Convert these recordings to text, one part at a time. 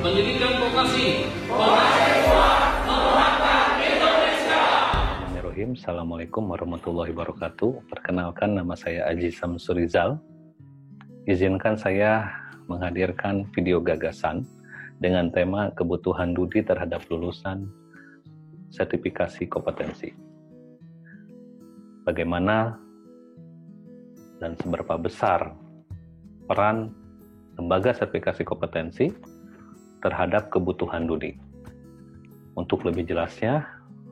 Pendidikan vokasi. Bismillahirrahmanirrahim. Assalamualaikum warahmatullahi wabarakatuh. Perkenalkan, nama saya Aji Samsurizal. Izinkan saya menghadirkan video gagasan dengan tema kebutuhan Dudi terhadap lulusan sertifikasi kompetensi. Bagaimana dan seberapa besar peran lembaga sertifikasi kompetensi terhadap kebutuhan Dudi. Untuk lebih jelasnya,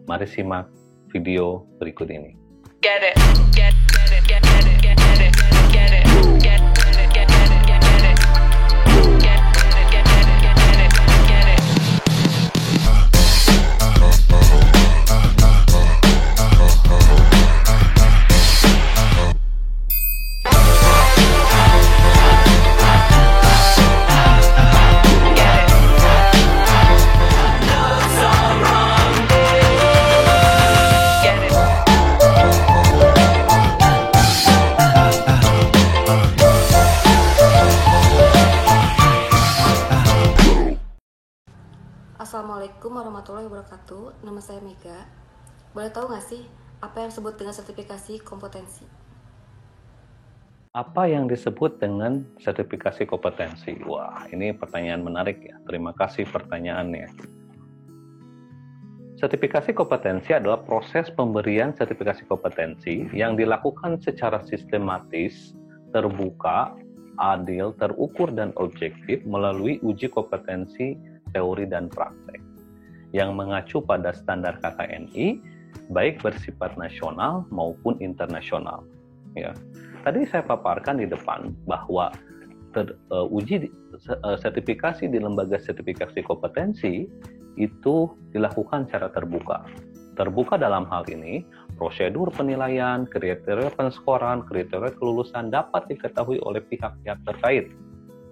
mari simak video berikut ini. Get it, get it, get it, get it, get it, get it, get it, get it, get it, get it, get it, get it, get it, get it. Assalamualaikum warahmatullahi wabarakatuh. Nama saya Mega. Boleh tahu nggak sih apa yang disebut dengan sertifikasi kompetensi? Apa yang disebut dengan sertifikasi kompetensi? Wah, ini pertanyaan menarik ya. Terima kasih pertanyaannya. Sertifikasi kompetensi adalah proses pemberian sertifikasi kompetensi yang dilakukan secara sistematis, terbuka, adil, terukur, dan objektif melalui uji kompetensi teori dan praktek yang mengacu pada standar KKNI baik bersifat nasional maupun internasional. Ya, tadi saya paparkan di depan bahwa uji sertifikasi di lembaga sertifikasi kompetensi itu dilakukan secara terbuka. Terbuka dalam hal ini, prosedur penilaian, kriteria penskoran, kriteria kelulusan dapat diketahui oleh pihak-pihak terkait,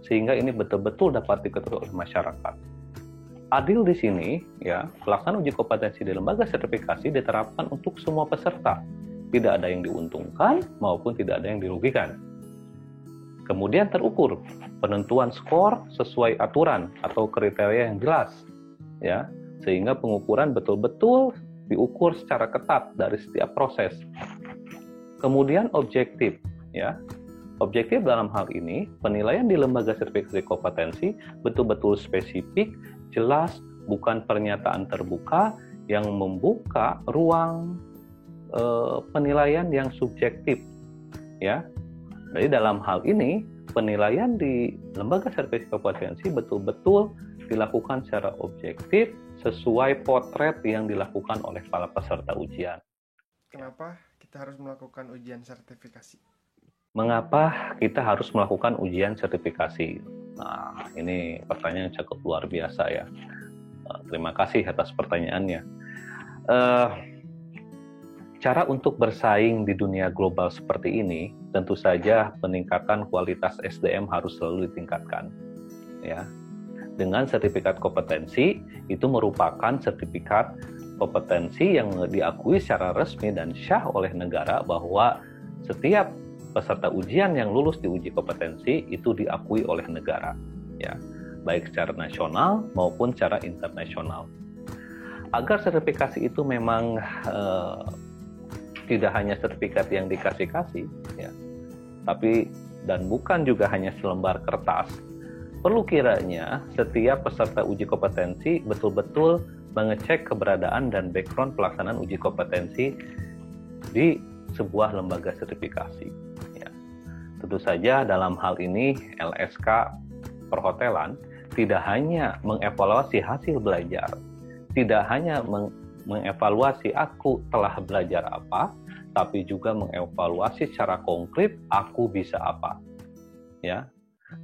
sehingga ini betul-betul dapat diketahui oleh masyarakat. Adil di sini, ya, pelaksanaan uji kompetensi di lembaga sertifikasi diterapkan untuk semua peserta. Tidak ada yang diuntungkan maupun tidak ada yang dirugikan. Kemudian terukur, penentuan skor sesuai aturan atau kriteria yang jelas, ya, sehingga pengukuran betul-betul diukur secara ketat dari setiap proses. Kemudian objektif, ya. Objektif dalam hal ini, penilaian di lembaga sertifikasi kompetensi betul-betul spesifik, jelas, bukan pernyataan terbuka yang membuka ruang penilaian yang subjektif, ya. Jadi dalam hal ini, penilaian di lembaga sertifikasi kompetensi betul-betul dilakukan secara objektif sesuai potret yang dilakukan oleh para peserta ujian. Kenapa kita harus melakukan ujian sertifikasi? Mengapa kita harus melakukan ujian sertifikasi? Nah, ini pertanyaan yang cukup luar biasa ya. Terima kasih atas pertanyaannya. Cara untuk bersaing di dunia global seperti ini, tentu saja peningkatan kualitas SDM harus selalu ditingkatkan. Ya, dengan sertifikat kompetensi itu merupakan sertifikat kompetensi yang diakui secara resmi dan syah oleh negara bahwa setiap peserta ujian yang lulus di uji kompetensi itu diakui oleh negara, ya, baik secara nasional maupun secara internasional. Agar sertifikasi itu memang tidak hanya sertifikat yang dikasih-kasih, ya, tapi dan bukan juga hanya selembar kertas. Perlu kiranya setiap peserta uji kompetensi betul-betul mengecek keberadaan dan background pelaksanaan uji kompetensi di sebuah lembaga sertifikasi. Ya. Tentu saja dalam hal ini LSK perhotelan tidak hanya mengevaluasi hasil belajar, tidak hanya mengevaluasi aku telah belajar apa, tapi juga mengevaluasi secara konkret aku bisa apa. Ya.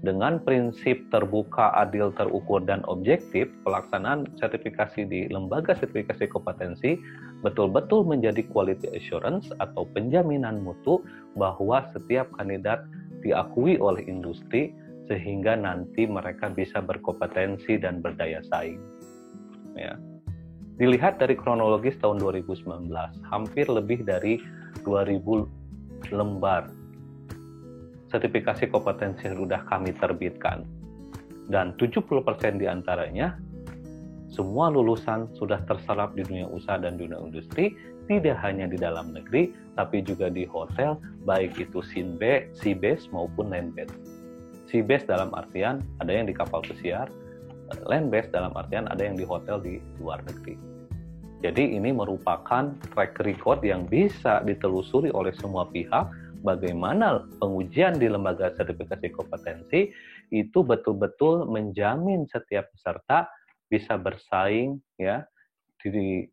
Dengan prinsip terbuka, adil, terukur, dan objektif, pelaksanaan sertifikasi di lembaga sertifikasi kompetensi betul-betul menjadi quality assurance atau penjaminan mutu bahwa setiap kandidat diakui oleh industri sehingga nanti mereka bisa berkompetensi dan berdaya saing. Ya. Dilihat dari kronologis tahun 2019, hampir lebih dari 2000 lembar sertifikasi kompetensi yang sudah kami terbitkan. Dan 70% diantaranya semua lulusan sudah terserap di dunia usaha dan dunia industri, tidak hanya di dalam negeri, tapi juga di hotel, baik itu sea base maupun land base. Sea base dalam artian ada yang di kapal pesiar, land base dalam artian ada yang di hotel di luar negeri. Jadi ini merupakan track record yang bisa ditelusuri oleh semua pihak, bagaimana pengujian di lembaga sertifikasi kompetensi itu betul-betul menjamin setiap peserta bisa bersaing ya di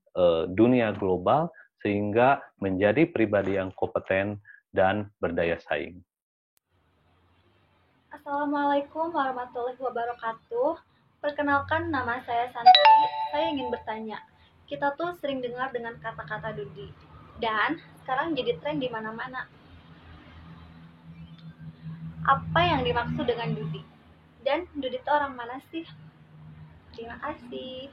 dunia global sehingga menjadi pribadi yang kompeten dan berdaya saing. Assalamualaikum warahmatullahi wabarakatuh. Perkenalkan, nama saya Santi. Saya ingin bertanya, kita tuh sering dengar dengan kata-kata Dudi, dan sekarang jadi tren di mana-mana. Apa yang dimaksud dengan Dudi? Dan Dudi itu orang mana sih? Terima kasih.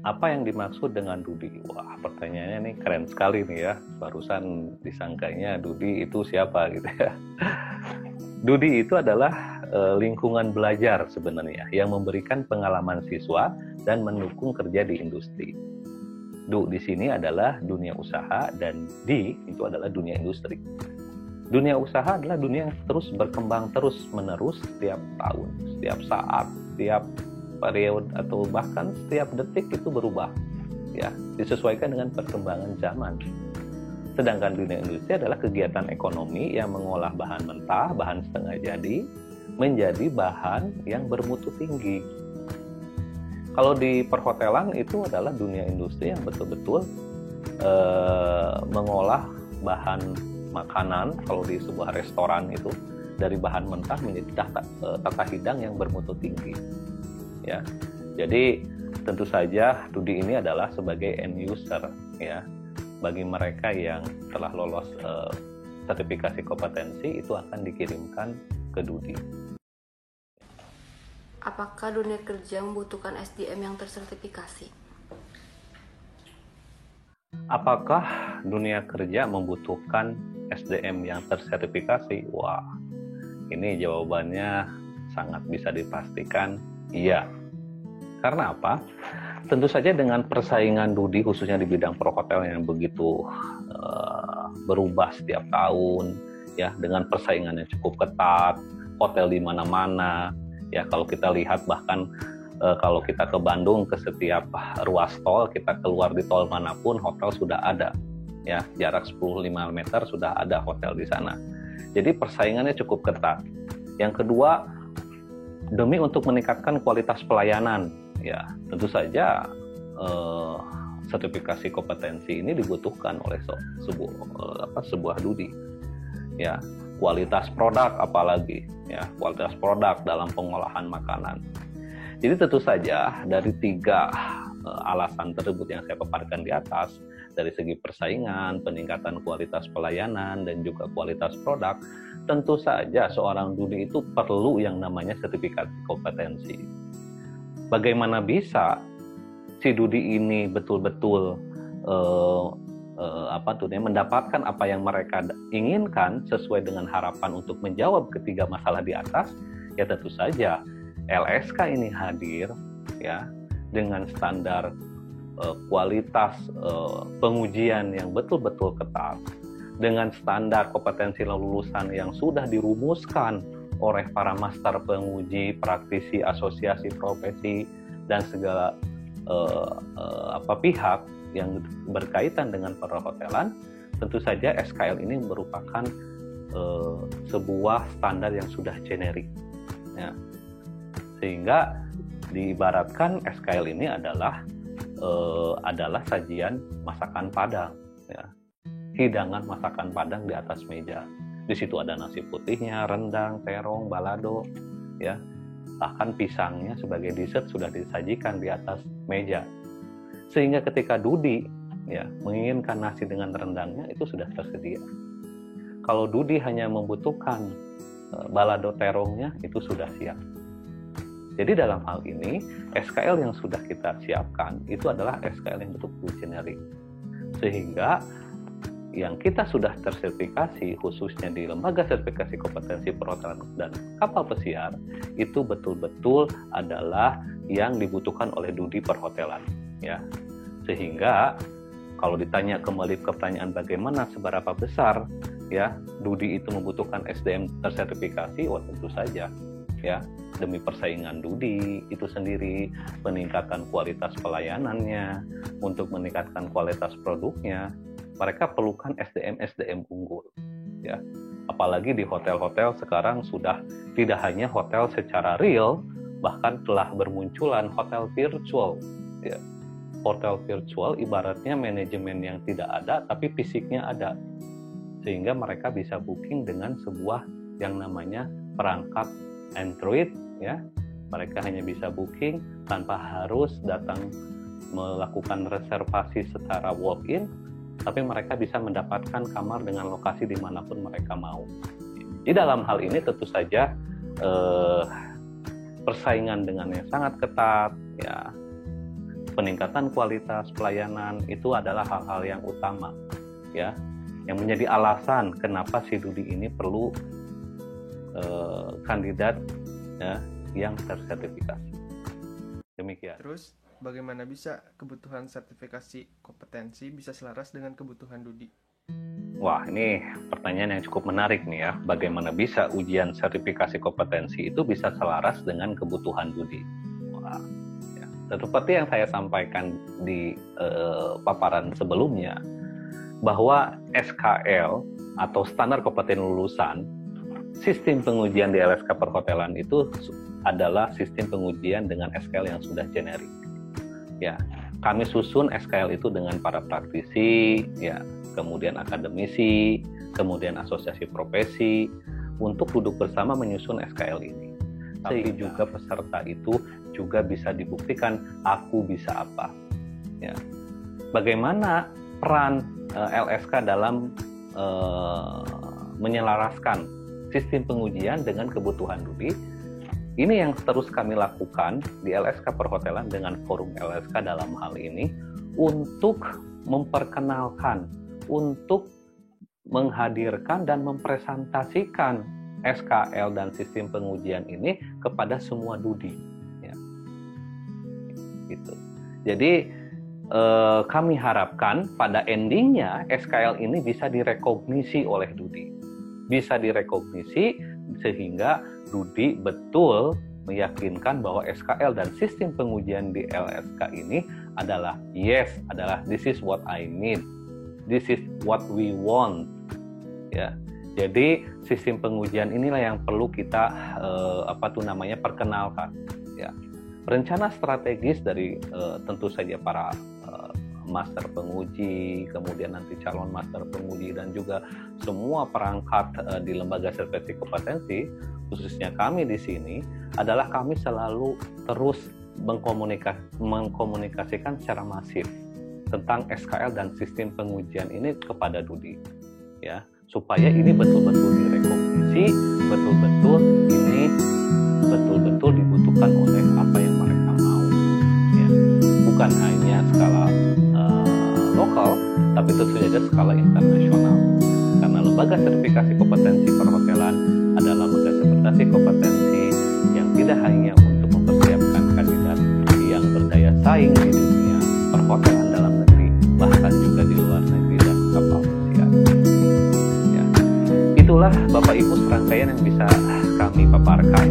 Apa yang dimaksud dengan Dudi? Wah, pertanyaannya nih keren sekali nih ya. Barusan disangkanya Dudi itu siapa gitu ya. Dudi itu adalah lingkungan belajar sebenarnya yang memberikan pengalaman siswa dan mendukung kerja di industri. Du di sini adalah dunia usaha dan di itu adalah dunia industri. Dunia usaha adalah dunia yang terus berkembang terus-menerus setiap tahun, setiap saat, setiap periode atau bahkan setiap detik itu berubah, ya, disesuaikan dengan perkembangan zaman. Sedangkan dunia industri adalah kegiatan ekonomi yang mengolah bahan mentah, bahan setengah jadi, menjadi bahan yang bermutu tinggi. Kalau di perhotelan itu adalah dunia industri yang betul-betul mengolah bahan makanan, kalau di sebuah restoran itu dari bahan mentah menjadi tata hidang yang bermutu tinggi. Ya, jadi tentu saja Dudi ini adalah sebagai end user ya, bagi mereka yang telah lolos sertifikasi kompetensi itu akan dikirimkan ke Dudi. Apakah dunia kerja membutuhkan SDM yang tersertifikasi? Apakah dunia kerja membutuhkan SDM yang tersertifikasi? Wah, ini jawabannya sangat bisa dipastikan iya. Karena apa? Tentu saja dengan persaingan Dudi khususnya di bidang perhotelan yang begitu berubah setiap tahun, ya, dengan persaingan yang cukup ketat, hotel di mana-mana, ya, kalau kita lihat bahkan kalau kita ke Bandung ke setiap ruas tol, kita keluar di tol manapun hotel sudah ada, ya, jarak 10-5 meter sudah ada hotel di sana. Jadi persaingannya cukup ketat. Yang kedua, demi untuk meningkatkan kualitas pelayanan, ya, tentu saja sertifikasi kompetensi ini dibutuhkan oleh sebuah Dudi, ya, kualitas produk apalagi, ya, kualitas produk dalam pengolahan makanan. Jadi tentu saja dari 3 alasan tersebut yang saya paparkan di atas, dari segi persaingan, peningkatan kualitas pelayanan, dan juga kualitas produk, tentu saja seorang Dudi itu perlu yang namanya sertifikasi kompetensi. Bagaimana bisa si Dudi ini betul-betul mendapatkan apa yang mereka inginkan sesuai dengan harapan untuk menjawab ketiga masalah di atas? Ya tentu saja LSK ini hadir, ya, dengan standar kualitas pengujian yang betul-betul ketat, dengan standar kompetensi lulusan yang sudah dirumuskan oleh para master penguji, praktisi, asosiasi profesi, dan segala pihak yang berkaitan dengan perhotelan. Tentu saja SKL ini merupakan sebuah standar yang sudah generik, ya. Sehingga diibaratkan SKL ini adalah sajian masakan Padang, ya, hidangan masakan Padang di atas meja. Di situ ada nasi putihnya, rendang, terong, balado, ya, bahkan pisangnya sebagai dessert sudah disajikan di atas meja. Sehingga ketika Dudi, ya, menginginkan nasi dengan rendangnya itu sudah tersedia. Kalau Dudi hanya membutuhkan balado terongnya itu sudah siap. Jadi dalam hal ini SKL yang sudah kita siapkan itu adalah SKL yang betul-betul generik, sehingga yang kita sudah tersertifikasi, khususnya di Lembaga Sertifikasi Kompetensi Perhotelan dan Kapal Pesiar, itu betul-betul adalah yang dibutuhkan oleh Dudi perhotelan, ya. Sehingga kalau ditanya kembali ke pertanyaan bagaimana seberapa besar ya Dudi itu membutuhkan SDM tersertifikasi, tentu saja ya, demi persaingan Dudi itu sendiri, peningkatan kualitas pelayanannya, untuk meningkatkan kualitas produknya, mereka perlukan SDM unggul ya. Apalagi di hotel-hotel sekarang sudah tidak hanya hotel secara real, bahkan telah bermunculan hotel virtual ya. Hotel virtual ibaratnya manajemen yang tidak ada tapi fisiknya ada, sehingga mereka bisa booking dengan sebuah yang namanya perangkat Android ya. Mereka hanya bisa booking tanpa harus datang melakukan reservasi secara walk-in, tapi mereka bisa mendapatkan kamar dengan lokasi dimanapun mereka mau. Di dalam hal ini tentu saja persaingan dengannya sangat ketat ya. Peningkatan kualitas pelayanan itu adalah hal-hal yang utama ya, yang menjadi alasan kenapa si Dudi ini perlu kandidat ya, yang tersertifikasi. Demikian. Terus, bagaimana bisa kebutuhan sertifikasi kompetensi bisa selaras dengan kebutuhan Dudi? Wah, ini pertanyaan yang cukup menarik nih ya. Bagaimana bisa ujian sertifikasi kompetensi itu bisa selaras dengan kebutuhan Dudi? Wah, ya. Seperti yang saya sampaikan di paparan sebelumnya, bahwa SKL atau standar kompeten lulusan, sistem pengujian di LSK Perhotelan itu adalah sistem pengujian dengan SKL yang sudah generik. Ya, kami susun SKL itu dengan para praktisi, ya, kemudian akademisi, kemudian asosiasi profesi untuk duduk bersama menyusun SKL ini. Tapi juga peserta itu juga bisa dibuktikan aku bisa apa. Ya. Bagaimana peran LSK dalam menyelaraskan sistem pengujian dengan kebutuhan Dudi? Ini yang terus kami lakukan di LSK Perhotelan dengan forum LSK dalam hal ini untuk memperkenalkan, untuk menghadirkan dan mempresentasikan SKL dan sistem pengujian ini kepada semua Dudi. Ya. Gitu. Jadi kami harapkan pada endingnya SKL ini bisa direkognisi oleh Dudi. Bisa direkognisi sehingga Dudi betul meyakinkan bahwa SKL dan sistem pengujian di LSK ini adalah this is what I need, this is what we want. Ya, jadi sistem pengujian inilah yang perlu kita perkenalkan. Ya, rencana strategis dari tentu saja para master penguji, kemudian nanti calon master penguji, dan juga semua perangkat di lembaga sertifikasi kompetensi, khususnya kami di sini, adalah kami selalu terus mengkomunikasikan secara masif tentang SKL dan sistem pengujian ini kepada Dudi, ya, supaya ini betul-betul direkognisi, betul-betul dibutuhkan oleh apa yang mereka mau, ya, bukan hanya skala lokal, tapi tentu saja skala internasional. Karena lembaga sertifikasi kompetensi perhotelan adalah lembaga sertifikasi kompetensi yang tidak hanya untuk mempersiapkan kandidat yang berdaya saing di dunia perhotelan dalam negeri, bahkan juga di luar negeri dan kapal pesiar. Ya. Itulah Bapak Ibu serangkaian yang bisa kami paparkan